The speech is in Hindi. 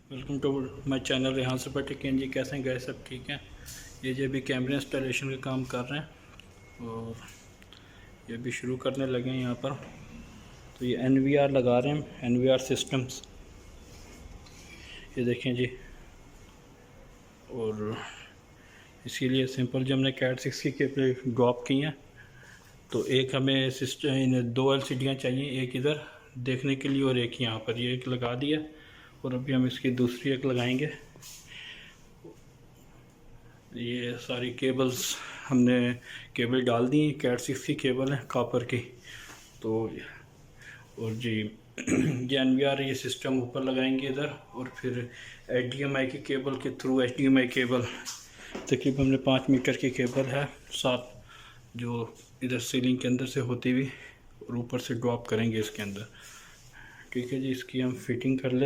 Welcome to my channel Rehan super tech ji. कैसे हैं गए? सब ठीक हैं। ये जो अभी कैमरे इंस्टॉलेशन का काम कर रहे हैं और ये भी शुरू करने लगे हैं यहाँ पर। तो ये NVR लगा रहे हैं, NVR सिस्टम्स, ये देखें जी। और इसीलिए सिंपल जो हमने CAT6 की केबल ड्रॉप की हैं, तो एक हमें सिस्टम 2 LCDयाँ चाहिए, एक इधर देखने के लिए और एक यहाँ पर। ये एक लगा दिया और अभी हम इसकी दूसरी एक लगाएंगे। ये सारी केबल्स हमने केबल डाल दी, CAT6 की केबल है, कॉपर की। तो और जी ये NVR ये सिस्टम ऊपर लगाएंगे इधर, और फिर HDMI की केबल के थ्रू HDMI केबल तकरीबन हमने 5 मीटर की केबल है साथ, जो इधर सीलिंग के अंदर से होती हुई और ऊपर से ड्रॉप करेंगे इसके अंदर। ठीक है जी, इसकी हम फिटिंग कर ले।